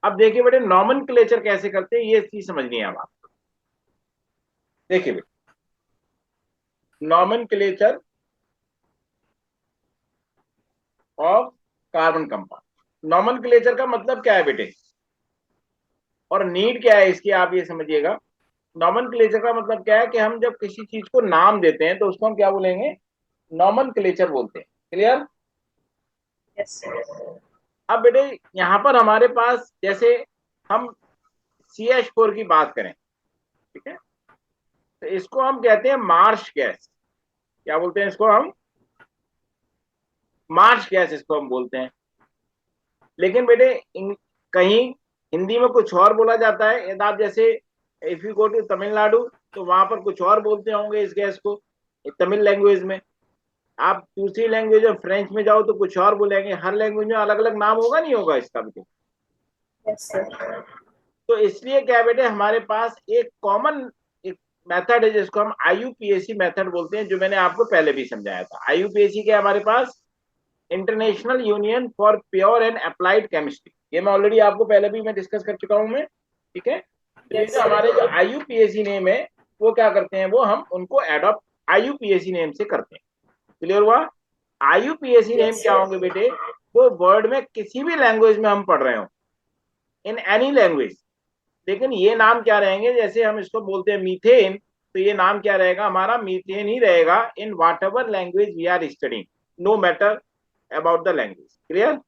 अब देखिए बेटे नॉमेनक्लेचर कैसे करते हैं ये चीज समझनी है अब आपको। देखिए बेटे nomenclature of carbon compound, nomenclature का मतलब क्या है बेटे और नीड क्या है इसकी, आप ये समझिएगा। नॉमेनक्लेचर का मतलब क्या है कि हम जब किसी चीज को नाम देते हैं तो उसको हम क्या बोलेंगे, नॉमेनक्लेचर बोलते हैं। क्लियर? Yes sir. अब बेटे यहां पर हमारे पास जैसे हम CH4 की बात करें, ठीक है, तो इसको हम कहते हैं मार्श गैस। क्या बोलते हैं इसको हम, मार्श गैस इसको हम बोलते हैं। लेकिन बेटे कहीं हिंदी में कुछ और बोला जाता है। यदि आप जैसे if you go to Tamil Nadu तो वहां पर कुछ और बोलते होंगे इस गैस को, तमिल लैंग्वेज में। आप दूसरी लैंग्वेज में फ्रेंच में जाओ तो कुछ और बोलेंगे। हर लैंग्वेज में अलग अलग नाम होगा नहीं होगा इसका भी। Yes sir. तो इसलिए क्या है बेटे हमारे पास एक कॉमन एक मेथड है जिसको हम IUPAC मेथड बोलते हैं, जो मैंने आपको पहले भी समझाया था। IUPAC क्या है हमारे पास, international union for pure and applied chemistry. ये मैं ऑलरेडी आपको पहले भी मैं डिस्कस कर चुका हूं मैं, ठीक है। तो ये यस जो सर। हमारे जो IUPAC नेम है वो क्या करते हैं, वो हम उनको एडॉप्ट IUPAC नेम से करते हैं। क्लियर हुआ? IUPAC नेम यस क्या सर। होंगे बेटे, वो वर्ड में किसी भी लैंग्वेज में हम पढ़ रहे हो, इन एनी लैंग्वेज, लेकिन ये नाम क्या रहेंगे, जैसे हम इसको बोलते हैं मीथेन, तो ये नाम क्या रहेगा हमारा, मीथेन ही रहेगा in whatever language we are studying, no matter about the language. Clear?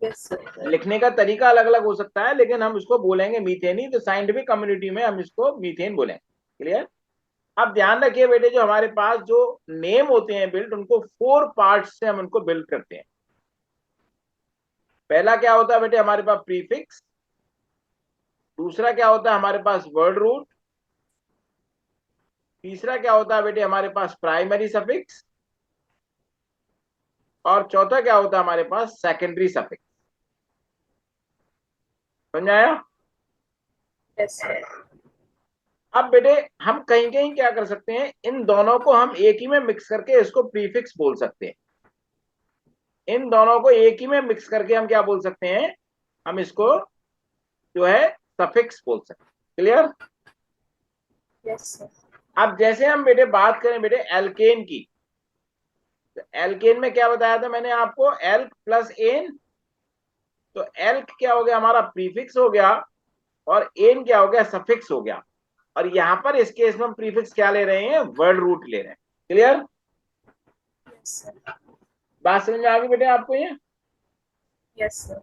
Yes sir. लिखने का तरीका अलग अलग हो सकता है लेकिन हम इसको बोलेंगे मीथेन ही, तो साइंटिफिक कम्युनिटी में हम इसको मीथेन बोलेंगे। क्लियर? अब ध्यान रखिए बेटे जो हमारे पास जो नेम होते हैं बिल्ड, उनको 4 पार्ट्स से हम उनको बिल्ड करते हैं। पहला क्या होता है बेटे हमारे पास प्रीफिक्स, दूसरा क्या होता है हमारे पास वर्ड रूट, तीसरा क्या होता है बेटे हमारे पास प्राइमरी सफिक्स, और चौथा क्या होता है हमारे पास सेकेंडरी सफिक्स। समझ में आया? Yes sir. अब बेटे हम कहीं कहीं क्या कर सकते हैं, इन दोनों को हम एक ही में मिक्स करके इसको प्रीफिक्स बोल सकते हैं। इन दोनों को एक ही में मिक्स करके हम क्या बोल सकते हैं, हम इसको जो है सफिक्स बोल सकते हैं। क्लियर? Yes sir. अब जैसे हम बेटे बात करें बेटे एल्केन की, तो एल्केन में क्या बताया था मैंने आपको, एल्क प्लस एन। तो एल्क क्या हो गया हमारा, प्रीफिक्स हो गया, और एन क्या हो गया, सफिक्स हो गया। और यहां पर इस केस में हम प्रीफिक्स क्या ले रहे हैं, वर्ड रूट ले रहे हैं। क्लियर? Yes sir. बात समझ में आ गई बेटे आपको ये? Yes sir.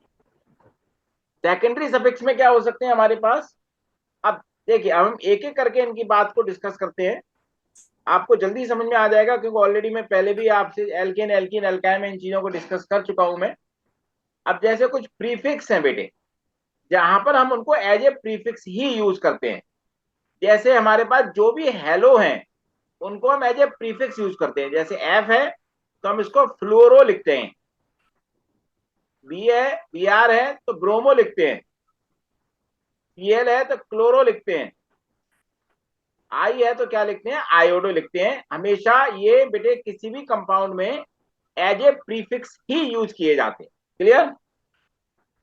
सेकेंडरी सफिक्स में क्या हो सकते हैं हमारे पास, अब देखिए अब हम एक एक करके इनकी बात को डिस्कस करते हैं, आपको जल्दी समझ में आ जाएगा क्योंकि ऑलरेडी मैं पहले भी आपसे एल्केन एल्कीन एल्काइम इन चीजों को डिस्कस कर चुका हूं मैं। अब जैसे कुछ प्रीफिक्स हैं बेटे, जहां पर हम उनको एज ए प्रीफिक्स ही यूज करते हैं। जैसे हमारे पास जो भी हेलो हैं उनको हम एज ए प्रीफिक्स यूज करते हैं। जैसे एफ है तो हम इसको फ्लोरो लिखते हैं, बी है Br है तो ब्रोमो लिखते हैं, Cl है तो क्लोरो लिखते हैं, आई है तो क्या लिखते हैं, आयोडो लिखते हैं। हमेशा ये बेटे किसी भी कंपाउंड में एज ए प्रीफिक्स ही यूज किए जाते हैं। क्लियर?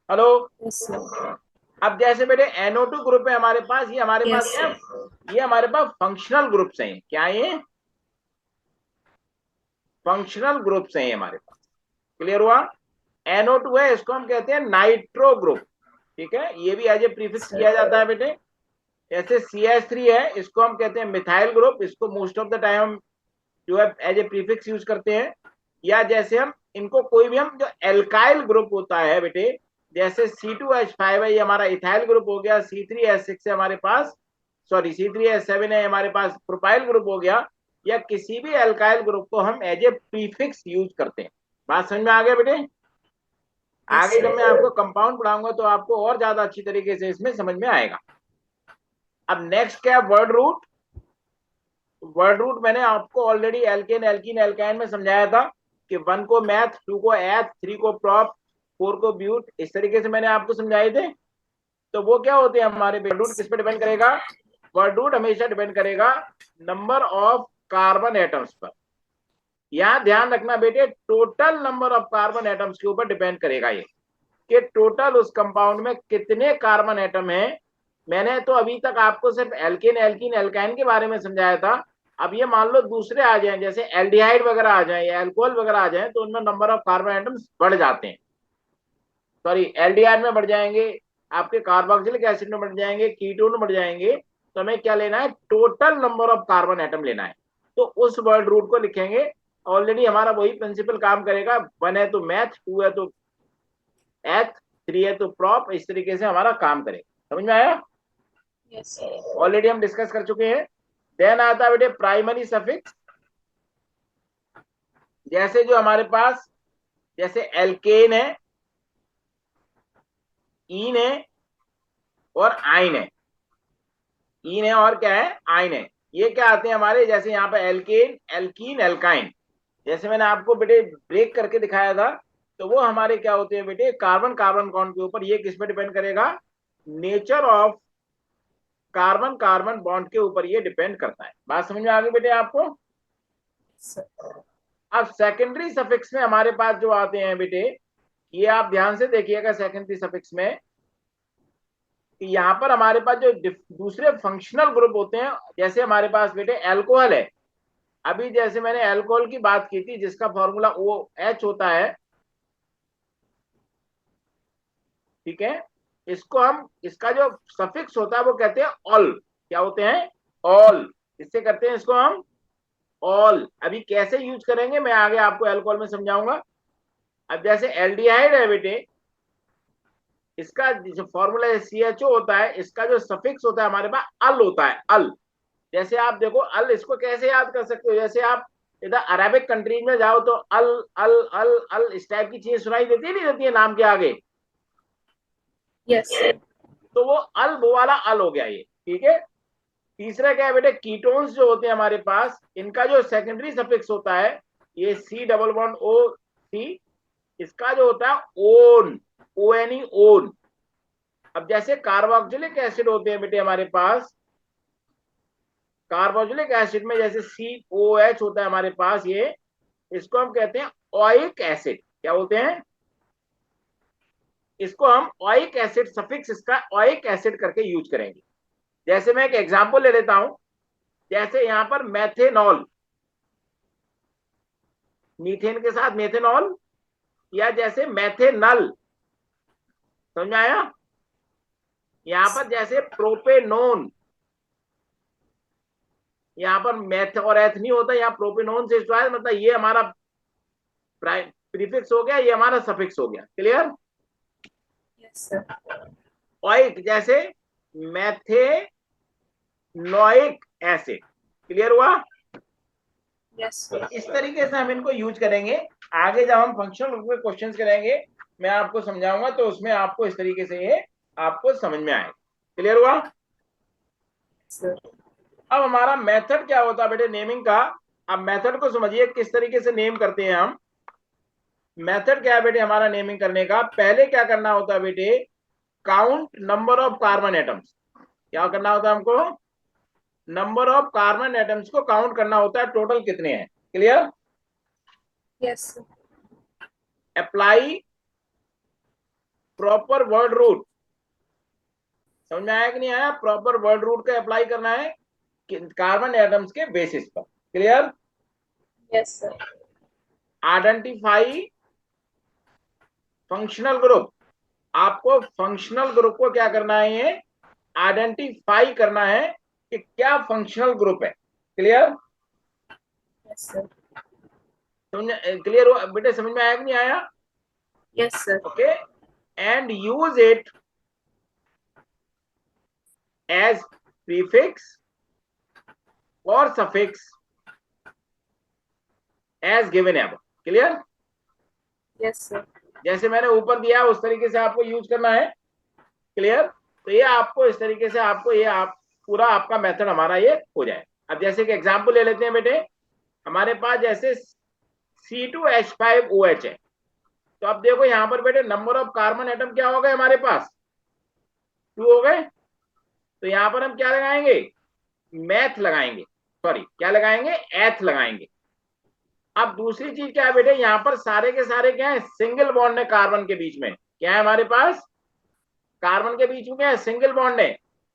हेलो? Yes sir. अब जैसे बेटे NO2 ग्रुप है हमारे पास, ये हमारे पास यस क्या है, सर। ये हमारे पास फंक्शनल ग्रुप्स हैं। क्या ये फंक्शनल ग्रुप्स हैं हमारे पास? क्लियर हुआ? NO2 है इसको हम कहते हैं नाइट्रो ग्रुप, ठीक है, ये भी एज ए प्रीफिक्स किया जाता है बेटे। जैसे CH3 है इसको हम कहते हैं मिथाइल ग्रुप, इसको मोस्ट ऑफ द टाइम हम जो है एज ए प्रीफिक्स यूज करते हैं। या जैसे हम इनको कोई भी हम जो एल्काइल ग्रुप होता है बेटे, जैसे C2H5 है ये हमारा इथाइल ग्रुप हो गया, C3H6 है हमारे पास, सॉरी C3H7 है हमारे पास प्रोपाइल ग्रुप हो गया, या किसी भी एल्काइल ग्रुप को हम एज ए प्रीफिक्स यूज करते हैं। बात समझ में आ गया बेटे? यस आगे जब मैं सर। आपको कंपाउंड पढ़ाऊंगा तो आपको और ज्यादा अच्छी तरीके से इसमें समझ में आएगा। अब नेक्स्ट क्या है, वर्ड रूट। वर्ड रूट मैंने आपको ऑलरेडी एल्केन एल्कीन एल्काइन में समझाया था कि 1 को मैथ, 2 को एथ, 3 को प्रॉप, 4 को ब्यूट, इस तरीके से मैंने आपको समझाए थे। तो वो क्या होते हैं हमारे, वर्ड रूट किस पे डिपेंड करेगा, वर्ड रूट हमेशा डिपेंड करेगा नंबर ऑफ कार्बन एटम्स पर। यहां ध्यान रखना बेटे total number of carbon atoms के ऊपर डिपेंड करेगा ये। कि टोटल उस कंपाउंड में कितने कार्बन एटम हैं। मैंने तो अभी तक आपको सिर्फ एल्केन एल्कीन एल्काइन के बारे में समझाया था। अब ये मान लो दूसरे आ जाएं, जैसे एल्डिहाइड वगैरह आ जाए या एल्कोहल वगैरह आ जाए, तो उनमें नंबर ऑफ कार्बन एटम्स बढ़ जाते हैं। सॉरी, एल्डिहाइड में बढ़ जाएंगे, आपके कार्बोक्सिलिक एसिड में बढ़ जाएंगे, कीटोन में बढ़ जाएंगे। तो हमें क्या लेना है, total number of carbon atom लेना है। तो उस वर्ड रूट को लिखेंगे। ऑलरेडी हमारा वही प्रिंसिपल काम करेगा, 1 है तो मैथ, 2 है तो एथ, 3 है तो प्रॉप, इस तरीके से हमारा काम करेगा। समझ में आया? Yes, sir. ऑलरेडी हम डिस्कस कर चुके हैं। देन आता है बेटे प्राइमरी सफिक्स। जैसे जो हमारे पास, जैसे एल्केन है, ईन है और आइन है। ईन है और क्या है, आइन है। ये क्या आते हैं हमारे, जैसे यहाँ पे एल्केन, एल्कीन, एल्काइन। जैसे मैंने आपको बेटे ब्रेक करके दिखाया था, तो वो हमारे क्या होते हैं बेटे, कार्बन कार्बन कॉन्ड के ऊपर। ये किस पे डिपेंड करेगा, nature of carbon carbon bond के ऊपर ये डिपेंड करता है। बात समझ में आ गई बेटे आपको? Sir. अब सेकेंडरी सफिक्स में हमारे पास जो आते हैं बेटे, ये आप ध्यान से देखिएगा। सेकेंडरी सफिक्स में कि यहाँ पर हमारे पास जो दूसरे फंक्शनल ग्रुप होते हैं, जैसे हमारे पास बेटे एल्कोहल है। अभी जैसे मैंने एल्कोहल की बात की थी, जिसका फॉर्मूला OH होता है, ठीक है। इसको हम, इसका जो सफिक्स होता है वो कहते हैं ऑल। क्या होते हैं, ऑल। इससे करते हैं इसको हम ऑल। अभी कैसे यूज करेंगे मैं आगे आपको एल्कोहल में समझाऊंगा। अब जैसे एल्डिहाइड है बेटे, इसका जो फॉर्मूला CHO होता है, इसका जो सफिक्स होता है हमारे पास अल होता है, अल। जैसे आप देखो अल, इसको कैसे याद कर सकते हो, जैसे आप इधर अरेबिक कंट्रीज में जाओ तो अल अल अल अल इस टाइप की चीजें सुनाई देती है, नहीं देती है नाम के आगे? Yes, sir. तो वो अल, वो वाला अल हो गया ये, ठीक है। तीसरा क्या है बेटे, कीटोन्स जो होते हैं हमारे पास, इनका जो सेकेंडरी सफिक्स होता है, ये C++O, इसका जो होता है ओन, ONE, ओन। अब जैसे कार्बोक्सिलिक एसिड होते हैं बेटे हमारे पास, कार्बोक्सिलिक एसिड में जैसे COH होता है हमारे पास, ये इसको हम कहते हैं ओइक एसिड। क्या बोलते हैं इसको हम, ओइक एसिड। सफिक्स इसका ओइक एसिड करके यूज करेंगे। जैसे मैं एक एग्जांपल ले लेता हूं, जैसे यहां पर मेथेनॉल, मीथेन के साथ मेथेनॉल, या जैसे मेथेनल। समझ में आया? यहां पर जैसे प्रोपेनोन, यहां पर मेथ और एथ नहीं होता, यहाँ प्रोपेनोन से स्टार्ट, मतलब ये हमारा प्रीफिक्स हो गया, ये हमारा सफिक्स हो गया। क्लियर? Yes, sir. ओइक, जैसे मेथेनोइक एसिड। क्लियर हुआ? Yes, sir. इस तरीके से हम इनको यूज करेंगे। आगे जब हम फंक्शनल ग्रुप में क्वेश्चंस करेंगे, मैं आपको समझाऊंगा, तो उसमें आपको इस तरीके से ये आपको समझ में आएगा। क्लियर हुआ? Sir. अब हमारा मेथड क्या होता है बेटे नेमिंग का। अब मेथड को समझिए किस तरीके से नेम करते हैं हम। मेथड क्या है बेटे हमारा नेमिंग करने का, पहले क्या करना होता है बेटे, count number of carbon atoms. क्या करना होता है हमको, नंबर ऑफ कार्बन एटम्स को काउंट करना होता है, टोटल कितने हैं। Clear? Yes, sir. Apply proper word root. समझ में आया कि नहीं आया? प्रॉपर वर्ड रूट का अप्लाई करना है कार्बन एटम्स के बेसिस पर। Clear? Yes, sir. Identify functional group. आपको फंक्शनल ग्रुप को क्या करना है, ये आइडेंटिफाई करना है कि क्या फंक्शनल ग्रुप है। क्लियर? Yes, sir. समझ, क्लियर हो बेटे? समझ में आया कि नहीं आया? Yes, sir. Okay. And use it as prefix और suffix as given above. Clear? Yes, sir. जैसे मैंने ऊपर दिया उस तरीके से आपको यूज करना है। क्लियर? तो ये आपको इस तरीके से आपको ये आप पूरा आपका मेथड हमारा ये हो जाए। अब जैसे कि एग्जांपल ले लेते हैं बेटे, हमारे पास जैसे C2H5OH है। तो अब देखो यहां पर बेटे नंबर ऑफ कार्बन एटम क्या हो गए हमारे पास, 2 हो गए। तो यहां पर हम क्या लगाएंगे, मैथ लगाएंगे, सॉरी क्या लगाएंगे, एथ लगाएंगे। अब दूसरी चीज क्या है बेटे, यहां पर सारे के सारे क्या है, सिंगल बॉन्ड है कार्बन के बीच में। क्या है हमारे पास, कार्बन के बीच में क्या है, सिंगल बॉन्ड है,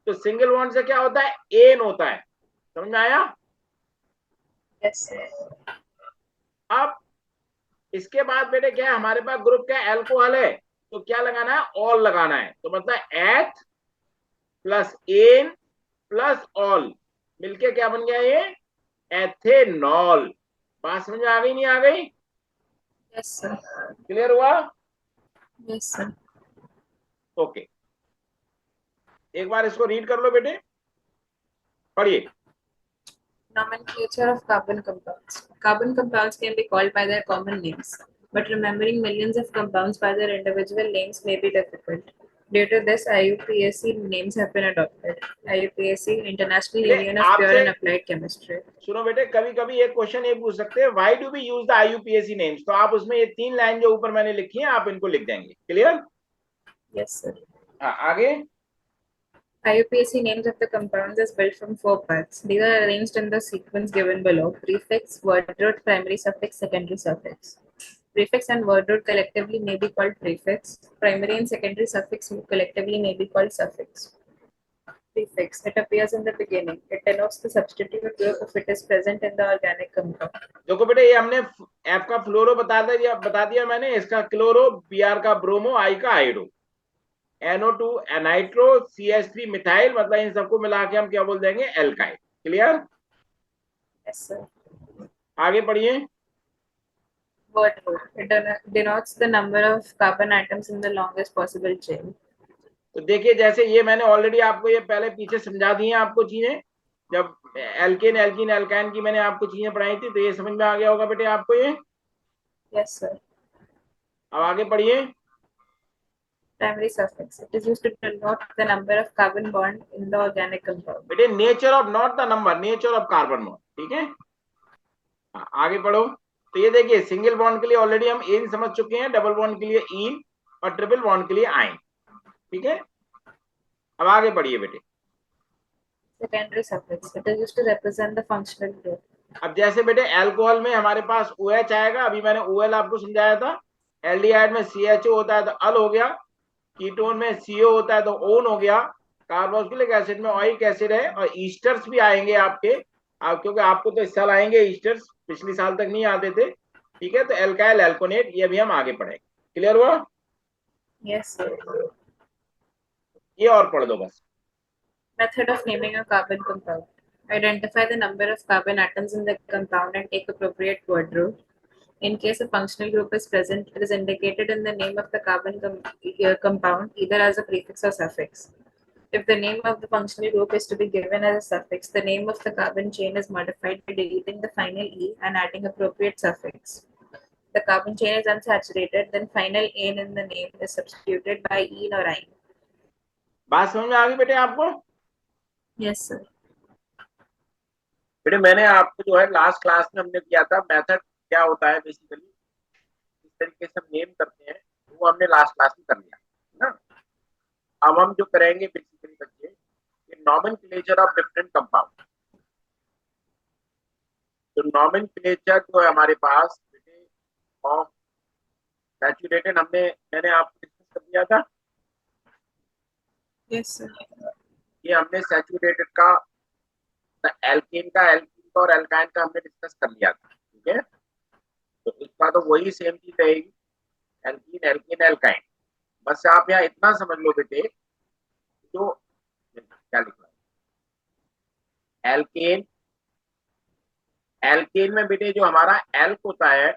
तो सिंगल बॉन्ड से क्या होता है, एन होता है। समझ में आया? Yes, sir. अब इसके बाद बेटे क्या है, हमारे पास ग्रुप क्या है, अल्कोहल है, तो क्या लगाना है, ऑल लगाना है। तो मतलब एथ प्लस एन प्लस ऑल मिलके क्या बन गया ये, एथेनॉल। बात समझ में आ गई, नहीं आ गई? Yes, sir. क्लियर हुआ? Yes, sir. ओके, एक बार इसको रीड कर लो बेटे, पढ़िए। Nomenclature of carbon compounds. Carbon compounds can be called by their common names, but remembering millions of compounds by their individual names may be difficult. Due to this, IUPAC names have been adopted. IUPAC, International बेटे Union of Pure आपसे and Applied Chemistry. सुनो बेटे, कभी कभी एक question ये पूछ सकते हैं, why do we use the IUPAC names, तो आप उसमें ये 3 लाइन जो ऊपर मैंने लिखी है आप इनको लिख देंगे। क्लियर? Yes, sir. हाँ, आगे। IUPAC names of the compounds is built from 4 parts. These are arranged in the sequence given below: prefix, word root, primary suffix, secondary suffix. Prefix and word root collectively may be called prefix. Primary and secondary suffix collectively may be called suffix. Prefix. It appears in the beginning. It denotes the substitute group if it is present in the organic compound. देखो बेटे, ये हमने F का फ्लोरो बता दिया मैंने, इसका chloro, B R का ब्रोमो, आई का आइडो, NO2 एनाइट्रो, CH3 मिथाइल, मतलब इन सबको मिला के हम क्या बोल देंगे, एल्काइल। क्लियर? Yes, sir. आगे पढ़िए। Word root. It denotes the number of carbon atoms in the longest possible chain. तो देखिए, जैसे ये मैंने ऑलरेडी आपको ये पहले पीछे समझा दी हैं आपको चीजें, जब एल्केन एल्कीन एल्काइन की मैंने आपको चीजें पढ़ाई थी, तो ये समझ में आ गया होगा बेटे आपको ये। Yes, sir. अब आगे पढ़िए। Primary suffix. It is used to denote the number of carbon bond in the organic compound. बेटे nature of, not the number, nature of carbon bond. ठीक है, आगे पढ़ो। तो ये देखिए, सिंगल बॉन्ड के लिए ऑलरेडी हम एन समझ चुके हैं, डबल बॉन्ड के लिए इन, और ट्रिपल बॉन्ड के लिए आइन। ठीक है, अब आगे पढ़िए बेटे। Secondary suffix. It is used to represent the functional group. अब जैसे बेटे अल्कोहल में हमारे पास OH आएगा, अभी मैंने OL आपको समझाया था, एल्डिहाइड में CHO होता है तो अल हो गया, कीटोन में CO होता है तो ओन हो गया, कार्बोक्सिलिक एसिड में ओइक एसिड है, और ईस्टर्स भी आएंगे आपके, क्योंकि आपको तो इस साल आएंगे ईस्टर्स, पिछली साल तक नहीं आते थे। ठीक है, तो एल्काइल एल्कोनेट, ये भी हम आगे पढ़ेंगे। क्लियर हुआ? Yes, sir. ये और पढ़ दो बस। Method of naming a carbon compound. Identify the number of carbon atoms in the compound and take appropriate word root. In case a functional group is present, it is indicated in the name of the carbon compound either as a prefix or suffix. If the name of the functional group is to be given as a suffix, the name of the carbon chain is modified by deleting the final E and adding appropriate suffix. The carbon chain is unsaturated, then final ane in the name is substituted by ene or ine. बात समझ में आ गई बेटे आपको? Yes, sir. बेटे मैंने आपको जो है लास्ट क्लास में हमने किया था, मेथड क्या होता है बेसिकली, इस तरीके से हम नेम करते हैं, वो हमने लास्ट क्लास में कर लिया ना। अब हम जो करेंगे बेसिकली बच्चे, ये नॉमेनक्लेचर ऑफ डिफरेंट कंपाउंड। तो नॉमेनक्लेचर जो है हमारे पास बेटे ऑफ सैचुरेटेड, मैंने आपको डिस्कस कर दिया था। Yes, sir. ये हमने सैचुरेटेड का, एल्कीन का और एल्काइन का हमने डिस्कस कर लिया था। ठीक है, तो इसका तो वही सेम चीज रहेगी, एल्कीन एल्कीन एल्काइन। बस आप यहाँ इतना समझ लो बेटे, जो क्या लिखा है, एल्केन, एल्केन में बेटे जो हमारा एल्क होता है,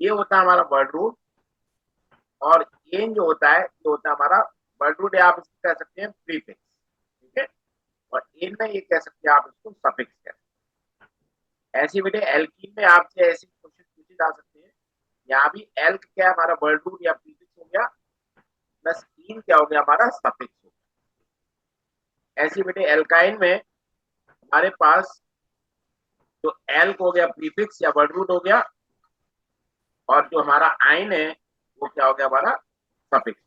ये होता है हमारा वर्ड रूट, और एन जो होता है ये होता है हमारा वर्ड रूट, या आप इसको कह सकते हैं प्रीफिक्स। ठीक है, और एन में ये कह सकते हैं आप इसको सफिक्स कह सकते हैं। ऐसे बेटे एल्कीन में आपसे ऐसे क्वेश्चन पूछे जा सकते हैं, यहाँ भी एल्क क्या है, हमारा वर्ड रूट या प्रीफिक्स हो गया, प्लस इन क्या हो गया, हमारा सफिक्स हो गया। ऐसे बेटे एल्काइन में हमारे पास जो एल्क हो गया प्रीफिक्स या वर्ड रूट हो गया, और जो हमारा आइन है वो क्या हो गया, हमारा सफिक्स।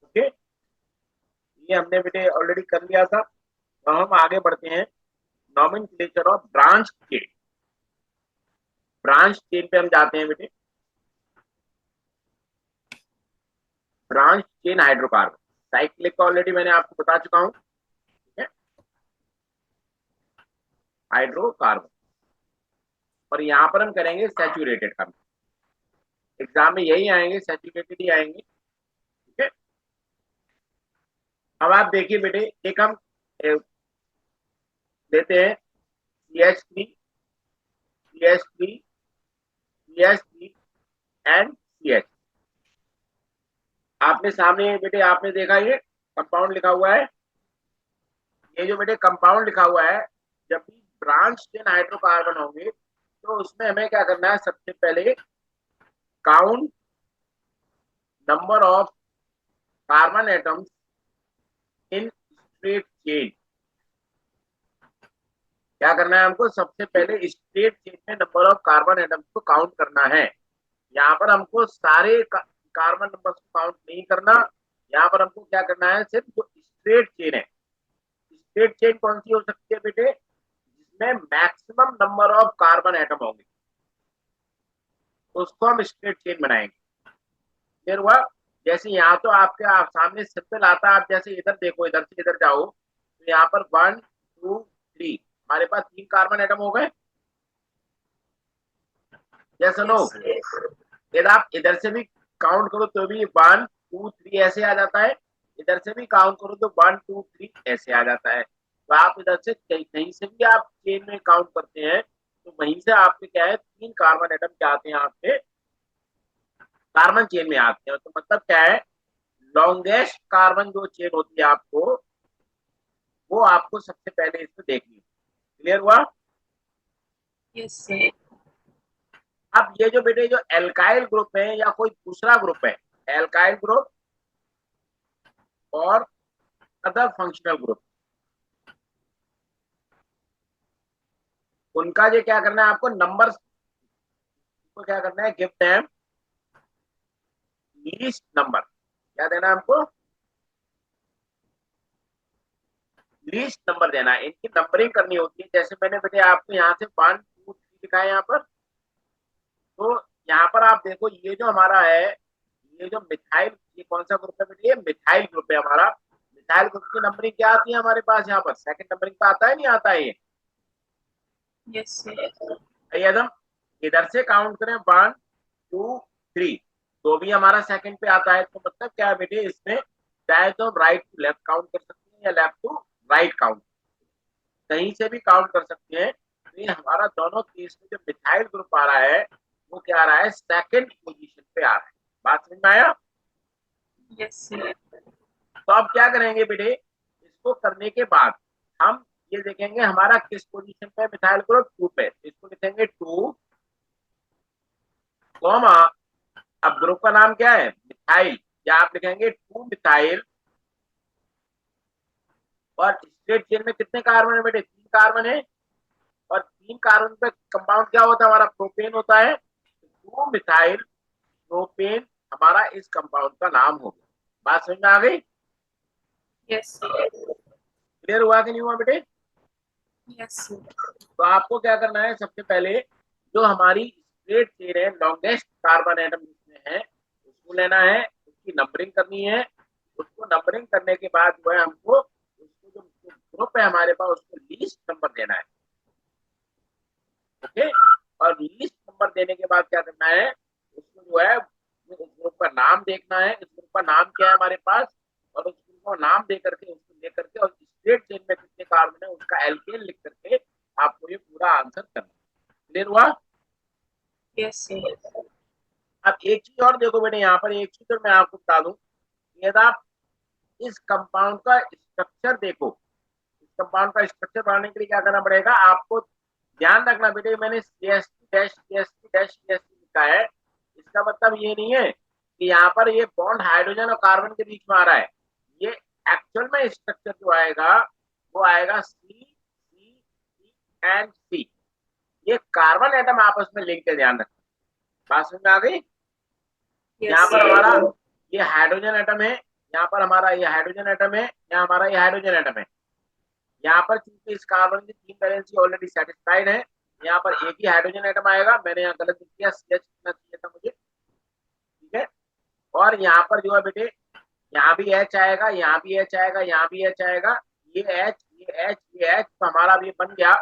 ओके, ये हमने बेटे ऑलरेडी कर लिया था। तो हम आगे बढ़ते हैं, nomenclature of branch chain. Branch chain पे हम जाते हैं बेटे। Branch chain hydrocarbon. साइक्लिक का ऑलरेडी मैंने आपको बता चुका हूं, ठीक है, हाइड्रोकार्बन। और यहां पर हम करेंगे सैचुरेटेड का। एग्जाम में यही आएंगे, सैचुरेटेड ही आएंगे, ठीक है। अब आप देखिए बेटे, एक हम लेते हैं CH3, CH3, CH3 and CH। आपने सामने बेटे आपने देखा ये कंपाउंड लिखा हुआ है, ये जो बेटे कंपाउंड लिखा हुआ है, जब भी ब्रांच चेन हाइड्रोकार्बन होंगे तो उसमें हमें क्या करना है, सबसे पहले count number of carbon atoms in straight chain. क्या करना है हमको, सबसे पहले स्ट्रेट चेन में नंबर ऑफ कार्बन एटम्स को काउंट करना है। यहाँ पर हमको सारे कार्बन नंबर को काउंट नहीं करना, यहाँ पर हमको क्या करना है, सिर्फ जो स्ट्रेट चेन है। स्ट्रेट चेन कौन सी हो सकती है बेटे, जिसमें maximum number of carbon atom होंगे, तो उसको हम स्ट्रेट चेन बनाएंगे। फिर हुआ, जैसे यहाँ तो आपके आप सामने सिंपल आता है, आप जैसे इधर देखो, इधर से इधर जाओ, तो यहाँ पर 1 2 3 हमारे पास 3 कार्बन एटम हो गए, जैसे नो। यदि आप इधर से भी काउंट करो तो भी 1 2 3 ऐसे आ जाता है, इधर से भी काउंट करो तो 1 2 3 ऐसे आ जाता है। तो आप इधर से कहीं से भी आप चेन में काउंट करते हैं तो वहीं से आपके क्या है, 3 कार्बन एटम क्या आते हैं आपके कार्बन चेन में आते हैं। तो मतलब क्या है, लॉन्गेस्ट कार्बन जो चेन होती है आपको, वो आपको सबसे पहले इसमें देखनी है। क्लियर हुआ? Yes, sir. अब ये जो बेटे जो एल्काइल ग्रुप है या कोई दूसरा ग्रुप है, एल्काइल ग्रुप और अदर फंक्शनल ग्रुप, उनका जो क्या करना है आपको, नंबर को क्या करना है, गिव देम लीस्ट नंबर। क्या देना है हमको, लीस्ट नंबर देना है। इनकी नंबरिंग करनी होती है। जैसे मैंने बेटे आपको यहाँ से 1 2 3 लिखा है यहाँ पर, तो यहाँ पर आप देखो ये जो हमारा है, ये जो मिथाइल, ये कौन सा ग्रुप है बेटे, ये मिथाइल ग्रुप है हमारा। मिथाइल ग्रुप की नंबरिंग क्या आती है हमारे पास, यहाँ पर सेकंड नंबरिंग पे आता है, नहीं आता है ये? Yes, sir. यदि हम इधर से काउंट करें 1 2 3 तो भी हमारा सेकंड पे आता है। तो मतलब क्या है बेटे, इसमें चाहे तो हम राइट टू लेफ्ट काउंट कर सकते हैं या लेफ्ट टू राइट काउंट, कहीं से भी काउंट कर सकते हैं। तो ये हमारा दोनों केस में जो मिथाइल ग्रुप आ रहा है वो क्या आ रहा है, सेकंड पोजीशन पे आ रहा है। बात समझ में आया? Yes, sir. तो अब क्या करेंगे बेटे, इसको करने के बाद हम ये देखेंगे हमारा किस पोजीशन पे मिथाइल ग्रुप 2 पे, इसको लिखेंगे 2 कॉमा, अब ग्रुप का नाम क्या है, मिथाइल, या आप लिखेंगे 2 मिथाइल। और स्ट्रेट चेन में कितने कार्बन है बेटे, 3 कार्बन है, और 3 कार्बन पे कंपाउंड क्या होता है हमारा, प्रोपेन होता है। 2 मिथाइल प्रोपेन हमारा इस कंपाउंड का नाम हो गया। बात समझ में आ गई? Yes, sir. क्लियर हुआ कि नहीं हुआ बेटे? Yes, sir. तो आपको क्या करना है, सबसे पहले जो हमारी स्ट्रेट चेन है, लॉन्गेस्ट कार्बन एटम जिसमें है, उसको लेना है, उसकी नंबरिंग करनी है। उसको नंबरिंग करने के बाद जो है हमको उसको जो ग्रुप है हमारे पास, उसको लीस्ट नंबर देना है। ओके, और लीस्ट नंबर देने के बाद क्या करना है, उसको जो है उस ग्रुप का नाम देखना है, इस ग्रुप का नाम क्या है हमारे पास, और उस ग्रुप का नाम दे करके उसको ले करके और स्ट्रेट चेन में कितने कार्बन है उसका एल्केन लिख करके आपको ये पूरा आंसर करना है। क्लियर हुआ? Yes, sir. अब एक चीज और देखो बेटे, यहाँ पर एक चीज और मैं आपको बता दूं, यदि आप इस कंपाउंड का स्ट्रक्चर देखो, इस कंपाउंड का स्ट्रक्चर बनाने के लिए क्या करना पड़ेगा आपको, ध्यान रखना बेटे, मैंने CH2 dash CH2 dash CH2 लिखा है, इसका मतलब ये नहीं है कि यहाँ पर ये बॉन्ड हाइड्रोजन और कार्बन के बीच में आ रहा है। ये एक्चुअल में स्ट्रक्चर जो आएगा वो आएगा C ये कार्बन एटम आपस में लिंक है, ध्यान रखना। बात समझ में आ गई? Yes, यहाँ पर हमारा sir. ये हाइड्रोजन एटम है, यहाँ पर हमारा ये हाइड्रोजन एटम है, यहाँ हमारा ये हाइड्रोजन एटम है। यहाँ पर चूंकि इस कार्बन की 3 वैलेंसी ऑलरेडी सेटिस्फाइड है, यहाँ पर एक ही हाइड्रोजन एटम आएगा। मैंने यहाँ गलत लिख दिया, CH लिखना चाहिए था मुझे, ठीक है। और यहाँ पर जो है बेटे यहाँ भी एच आएगा, यहाँ भी एच आएगा, यहाँ भी एच आएगा, ये एच, ये एच, ये एच, तो हमारा ये बन गया,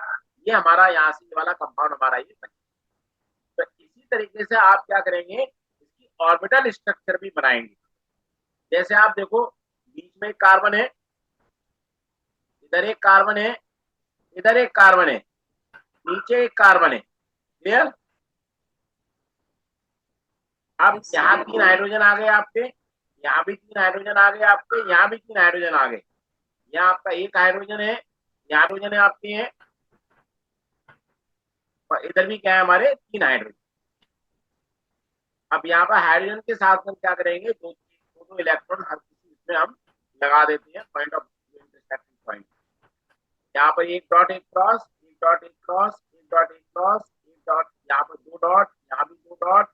ये हमारा यहाँ से ये वाला कंपाउंड हमारा ये बन गया। तो इसी तरीके से आप क्या करेंगे, इसकी ऑर्बिटल स्ट्रक्चर भी बनाएंगे। जैसे आप देखो, बीच में एक कार्बन है, इधर एक कार्बन है, इधर एक कार्बन है, नीचे एक कार्बन है, क्लियर। अब Yes, यहाँ sir. 3 हाइड्रोजन आ गए आपके, यहाँ भी 3 हाइड्रोजन आ गए आपके, यहाँ भी 3 हाइड्रोजन आ गए, यहाँ आपका एक हाइड्रोजन है, यहाँ हाइड्रोजन है आपके हैं, और इधर भी क्या है हमारे 3 हाइड्रोजन। अब यहाँ पर हाइड्रोजन के साथ हम क्या करेंगे, दो दो इलेक्ट्रॉन हर किसी इसमें हम लगा देते हैं, पॉइंट ऑफ इंटरसेक्टिंग पॉइंट। यहाँ पर एक डॉट एक क्रॉस, एक डॉट एक क्रॉस, एक डॉट एक क्रॉस, एक डॉट, यहाँ पर 2 डॉट, यहाँ भी 2 डॉट,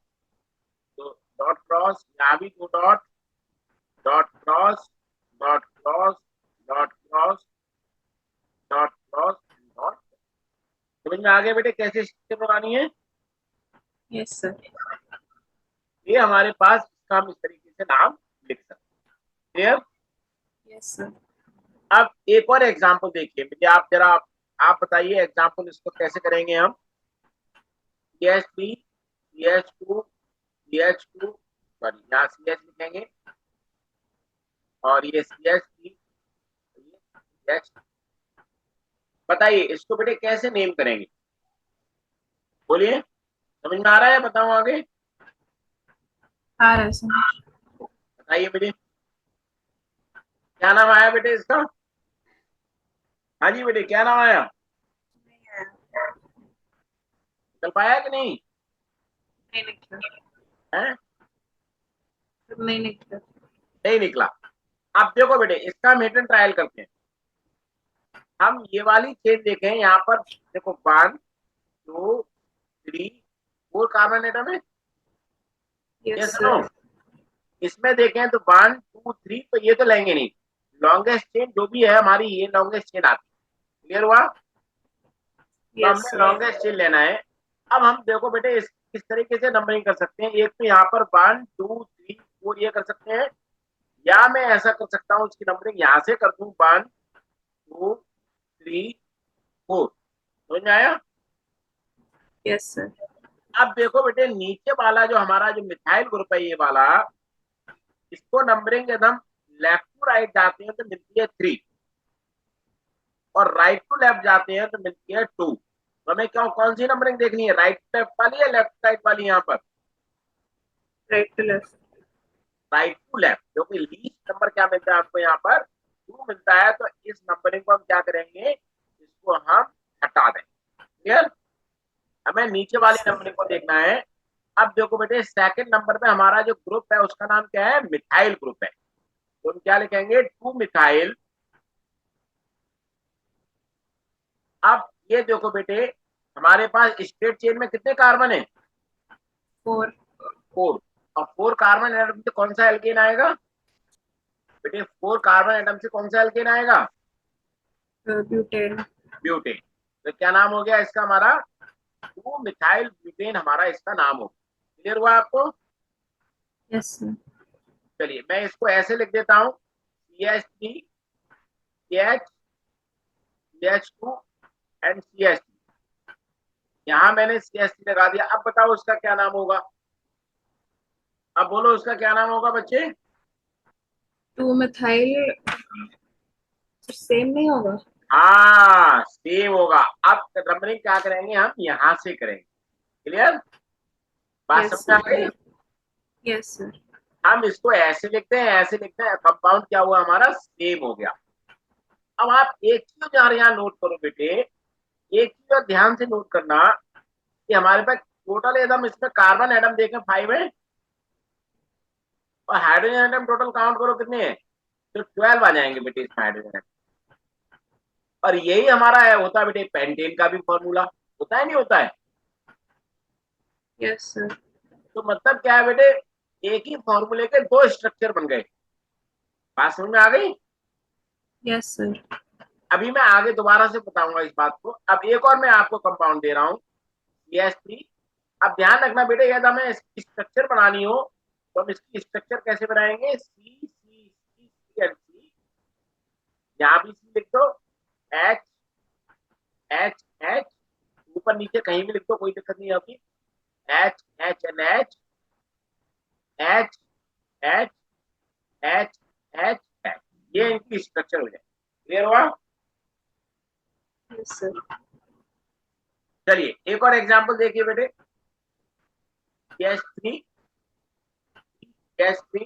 तो डॉट क्रॉस, यहाँ भी 2 dot, dot cross, dot cross, dot cross, dot cross, dot. समझ में आ गया बेटे कैसे स्ट्रक्चर बनानी है? Yes, sir. ये हमारे पास इसका हम इस तरीके से नाम लिख सकते हैं, क्लियर। Yes, sir. अब एक और एग्जांपल देखिए मुझे, आप जरा आप बताइए एग्जांपल इसको कैसे करेंगे हम। CH3, CH2, CH2, सॉरी यहाँ CH लिखेंगे, और ये CH3, CH। बताइए इसको बेटे कैसे नेम करेंगे, बोलिए, समझ में आ रहा है? बताओ आगे, R, sir. बताइए बेटे, क्या नाम आया बेटे इसका? हाँ जी बेटे, क्या नाम आया? चल पाया कि नहीं नहीं निकला, है? नहीं निकला। नहीं निकला। अब देखो बेटे इसका हम हिट एंड ट्रायल करते हैं। हम ये वाली चेन देखें यहाँ पर, देखो 1 2 3 4 कार्बन एटम है, Yes, यस नो। sir. इसमें देखें तो 1 2 3, तो ये तो लेंगे नहीं, लॉन्गेस्ट चेन जो भी है हमारी ये लॉन्गेस्ट चेन आती है, क्लियर हुआ। तो Yes, हमने sir. लॉन्गेस्ट चेन लेना है। अब हम देखो बेटे इस तरीके से नंबरिंग कर सकते हैं, एक तो यहाँ पर 1 2 3 4 ये कर सकते हैं, या मैं ऐसा कर सकता हूँ इसकी नंबरिंग यहाँ से कर दूं 1 2 3 4। समझ में आया? Yes, sir. अब देखो बेटे नीचे वाला जो हमारा जो मिथाइल ग्रुप है ये वाला, इसको नंबरिंग जब हम लेफ्ट टू राइट जाते हैं तो मिलती है 3, और राइट टू लेफ्ट जाते हैं तो मिलती है 2। तो हमें क्या कौन सी नंबरिंग देखनी है, राइट टू लेफ्ट वाली या लेफ्ट राइट वाली? यहाँ पर Right to left. Right to left, क्योंकि लीस्ट नंबर क्या मिलता है आपको यहाँ पर 2 मिलता है, तो इस नंबरिंग को हम क्या करेंगे, इसको हम हटा दें, क्लियर। हमें नीचे Yes, वाली sir. नंबरिंग को देखना है। अब देखो बेटे सेकंड नंबर पे हमारा जो ग्रुप है उसका नाम क्या है, मिथाइल ग्रुप है, तो हम क्या लिखेंगे 2 मिथाइल। अब ये देखो बेटे हमारे पास स्ट्रेट चेन में कितने कार्बन है, 4. 4, और 4 कार्बन एटम से कौन सा एल्केन आएगा बेटे, 4 कार्बन एटम से कौन सा एल्केन आएगा, Butane. ब्यूटेन। तो क्या नाम हो गया इसका, हमारा 2 मिथाइल ब्यूटेन हमारा इसका नाम हो। क्लियर हुआ आपको? Yes, sir. चलिए मैं इसको ऐसे लिख देता हूँ, CH3 CH CH2 and CH3। यहाँ मैंने CH3 लगा दिया। अब बताओ उसका क्या नाम होगा, अब बोलो उसका क्या नाम होगा बच्चे? 2 methyl. सेम नहीं होगा? हाँ सेम होगा। अब नंबरिंग क्या करेंगे, हम यहाँ से करेंगे, क्लियर, बात Yes, समझ आ sir. गई। Yes, sir. हम इसको ऐसे लिखते हैं, ऐसे लिखते हैं, कंपाउंड क्या हुआ हमारा, सेम हो गया। अब आप एक चीज यहाँ नोट करो बेटे, एक चीज और ध्यान से नोट करना कि हमारे पास टोटल एकदम इसमें कार्बन एटम देखें 5 है, और हाइड्रोजन एटम टोटल काउंट करो कितने हैं, तो 12 आ जाएंगे बेटे इसमें हाइड्रोजन एटम। और यही हमारा है होता है बेटे पेंटेन का भी फॉर्मूला, होता है नहीं होता है? Yes, sir. तो मतलब क्या है बेटे, एक ही फॉर्मूले के 2 स्ट्रक्चर बन गए। बात समझ में आ गई? Yes, sir. अभी मैं आगे दोबारा से बताऊंगा इस बात को। अब एक और मैं आपको कंपाउंड दे रहा हूँ, CH3। अब ध्यान रखना बेटे यदि हमें इसकी स्ट्रक्चर बनानी हो तो हम इसकी स्ट्रक्चर कैसे बनाएंगे, CC सी एंड सी, यहाँ भी सी लिख दो, एच एच एच, ऊपर नीचे कहीं भी लिख दो, कोई दिक्कत नहीं होती, H H N H, H H H H H, ये इनकी स्ट्रक्चर हो जाए। क्लियर हुआ? Yes, sir. चलिए एक और एग्जांपल देखिए बेटे, CH3 CH3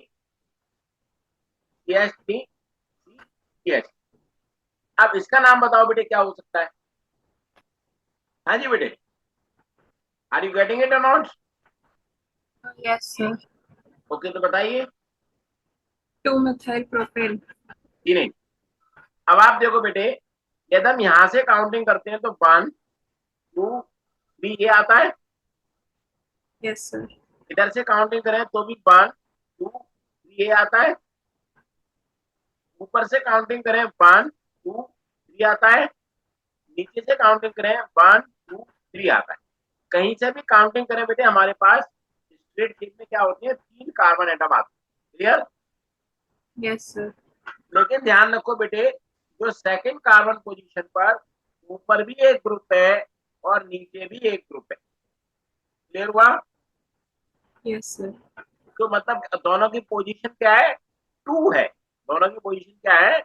CH3 CH, अब इसका नाम बताओ बेटे क्या हो सकता है? हाँ जी बेटे, आर यू गेटिंग इट और नॉट? Yes, sir. ओके, तो बताइए। 2-methyl propane. जी नहीं, अब आप देखो बेटे, यदि हम यहां से काउंटिंग करते हैं तो 1 2 3 ये आता है, Yes, sir. इधर से काउंटिंग करें तो भी 1 2 3 ये आता है, ऊपर से काउंटिंग करें 1 2 3 आता है, नीचे से काउंटिंग करें 1 2 3 आता है। कहीं से भी काउंटिंग करें बेटे हमारे पास स्ट्रेट शेप में क्या होती है, 3 कार्बन एटम आते हैं। क्लियर? Yes, sir. लेकिन ध्यान रखो बेटे, जो सेकंड कार्बन पोजीशन पर ऊपर भी एक ग्रुप है और नीचे भी एक ग्रुप है। क्लियर हुआ? Yes, sir. तो मतलब दोनों की पोजीशन क्या है, 2 है, दोनों की पोजीशन क्या है,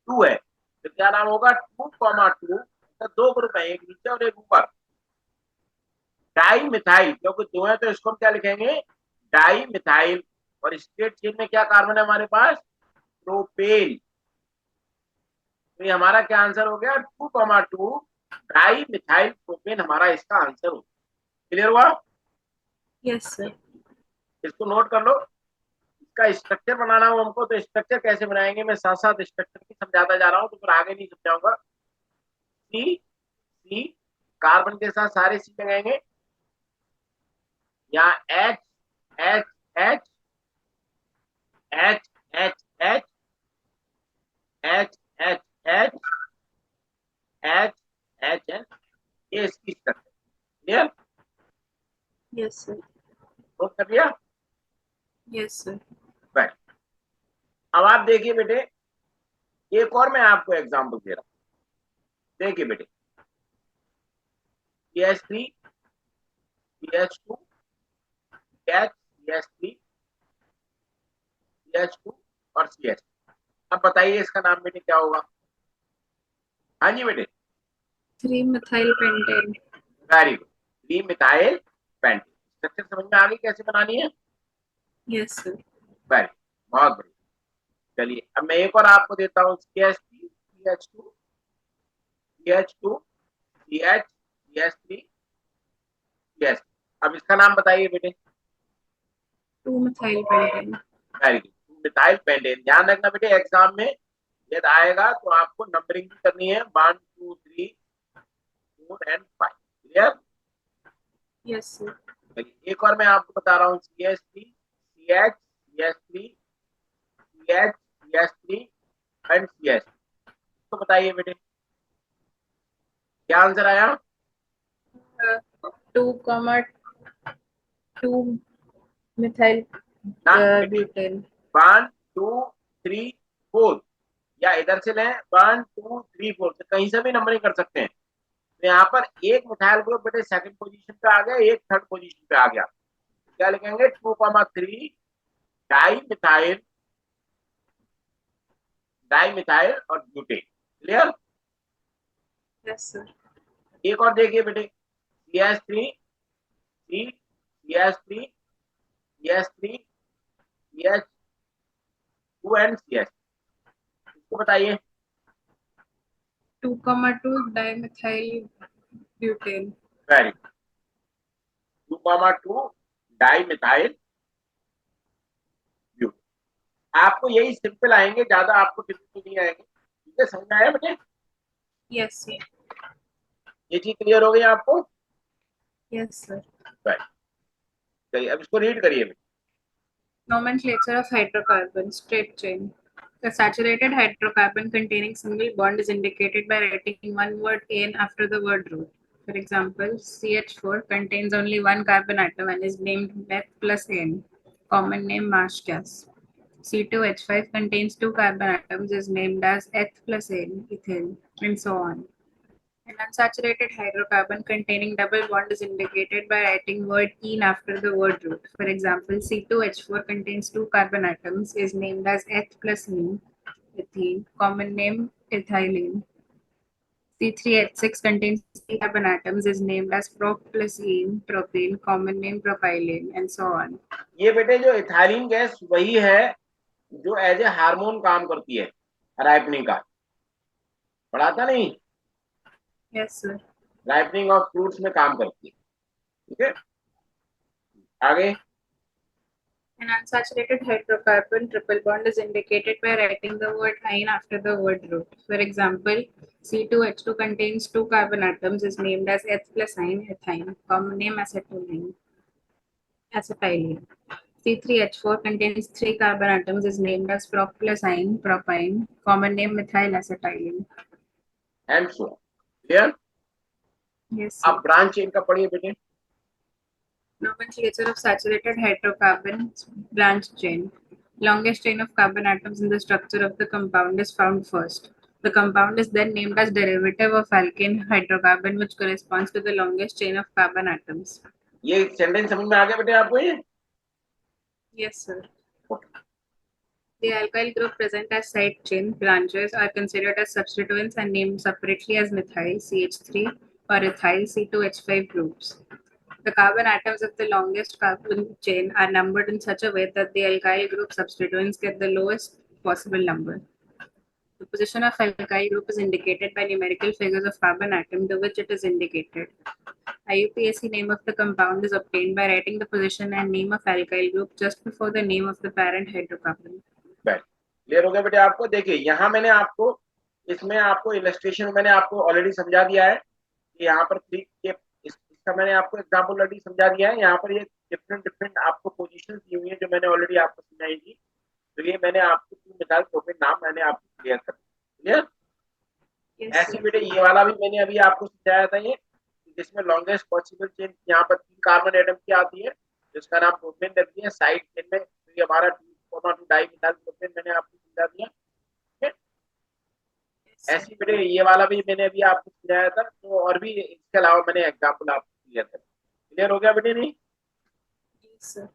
2 है। तो क्या नाम होगा, 2,2, तो 2 ग्रुप है, एक नीचे और एक ऊपर। डाई मिथाइल, क्योंकि 2 है तो इसको हम क्या लिखेंगे, डाई मिथाइल, और स्ट्रेट चेन में क्या कार्बन है हमारे पास, प्रोपेन। तो ये हमारा क्या आंसर हो गया, 2,2 डाई मिथाइल प्रोपेन, हमारा इसका आंसर हो। क्लियर हुआ? Yes, sir. इसको नोट कर लो। इसका स्ट्रक्चर बनाना हो हमको, तो स्ट्रक्चर कैसे बनाएंगे, मैं साथ साथ स्ट्रक्चर भी समझाता जा रहा हूँ, तो फिर आगे नहीं समझाऊंगा। सी सी, कार्बन के साथ सारे सी लगाएंगे, यहाँ H H H H H H H H H H H N, ये इसकी structure. Clear? Yes, sir. Note कर लिया? Yes, sir. बैठ। अब आप देखिए बेटे, एक और मैं आपको एग्जांपल दे रहा हूं। देखिए बेटे, CH3 CH2 CH CH3 CH2 और CH, अब बताइए इसका नाम बेटे क्या होगा? हाँ जी बेटे, 3-methyl pentane. Very good, 3 methyl pentane. Structure समझ में आ गई कैसे बनानी है? Yes, sir. वेरी, बहुत बढ़िया। चलिए अब मैं एक और आपको देता हूँ, CH3 CH2 CH2 CH CH3 CH, अब इसका नाम बताइए बेटे। 2-methyl pentane. Very good, methyl pentane. ध्यान रखना बेटे, एग्जाम में यदि आएगा तो आपको नंबरिंग भी करनी है, 1 2 3 4 एंड 5। क्लियर? Yes, sir. एक और मैं आपको बता रहा हूँ, CH3 CH CH3 CH CH3 and CH, तो बताइए बेटे क्या आंसर आया? 2,2-methyl ना butane. 1 2 3 4, या इधर से लें 1 2 3 4, से कहीं से भी नंबरिंग कर सकते हैं। तो यहाँ पर एक मिथाइल ग्रुप बेटे सेकंड पोजीशन पे आ गया, एक थर्ड पोजीशन पे आ गया, क्या लिखेंगे, 2,3 डाई मिथाइल, डाई मिथाइल और ब्यूटेन। क्लियर? Yes, sir. एक और देखिए बेटे, CH3 C CH3 CH3 CH2 and CH, इसको बताइए। 2,2 dimethyl butane. Very, 2,2 di methyl butane. आपको यही सिंपल आएंगे, ज्यादा आपको डिफिकल्ट नहीं आएंगे। ठीक है, समझ में आया बेटे? Yes, sir. ये चीज क्लियर हो गई आपको? Yes, sir. राइट, चलिए अब इसको रीड करिए बेटे। Nomenclature of hydrocarbons. Straight chain. The saturated hydrocarbon containing single bond is indicated by writing one word "an" after the word root. For example, CH4 contains only one carbon atom and is named meth plus N. Common name marsh gas. C2H5 contains 2 carbon atoms is named as eth plus N, ethane, and so on. An unsaturated hydrocarbon containing double bond is indicated by writing word ene after the word root. For example, C2H4 contains 2 carbon atoms is named as eth plus ene, ethene, common name ethylene. C3H6 contains 3 carbon atoms is named as prop plus ene, propane, common name propylene, and so on. ये बेटे जो ethylene gas वही है जो as a hormone काम करती है, ripening का, पढ़ा था नहीं? Yes, sir. Ripening of fruits में काम करती है, ठीक है। आगे, An unsaturated hydrocarbon triple bond is indicated by writing the word ine after the word root. For example, C2H2 contains 2 carbon atoms is named as eth plus ine, ethine, common name acetylene. C3H4 contains 3 carbon atoms is named as prop plus ine, propyne, common name methyl acetylene. And so clear. Yes, sir. अब branch chain का पढ़िए बेटे। Nomenclature of saturated hydrocarbons branch chain. Longest chain of carbon atoms in the structure of the compound is found first. The compound is then named as derivative of alkane hydrocarbon, which corresponds to the longest chain of carbon atoms. ये sentence समझ में आ गया बेटे आपको ये? Yes, sir. The alkyl group present as side chain branches are considered as substituents and named separately as methyl CH3 or ethyl C2H5 groups. The carbon atoms of the longest carbon chain are numbered in such a way that the alkyl group substituents get the lowest possible number. The position of alkyl group is indicated by numerical figures of carbon atom to which it is indicated. IUPAC name of the compound is obtained by writing the position and name of alkyl group just before the name of the parent hydrocarbon. Clear हो गया बेटे आपको? देखिए यहाँ मैंने आपको, इसमें आपको इलस्ट्रेशन मैंने आपको ऑलरेडी समझा दिया है कि यहाँ पर इसका मैंने आपको एग्जांपल ऑलरेडी समझा दिया है। यहाँ पर ये डिफरेंट डिफरेंट आपको पोजीशन दी हुई है जो मैंने ऑलरेडी आपको समझाई थी। तो ये मैंने आपको 2 मिसाल प्रोपेन नाम मैंने आपको क्लियर कर दिया। क्लियर? ऐसे बेटे ये वाला भी मैंने अभी आपको समझाया था, ये जिसमें लॉन्गेस्ट पॉसिबल चेन यहाँ पर 3 कार्बन एटम की आती है जिसका नाम प्रोपेन रख दिया। साइड चेन में तो ये हमारा 2,2 डाइमिथाइल प्रोपेन मैंने आपको समझा दिया। ऐसी बेटे ये वाला भी मैंने अभी आपको समझाया था। तो और भी इसके अलावा मैंने एग्जांपल आपको क्लियर कर दिया। क्लियर हो गया बेटे? नहीं? Yes, sir.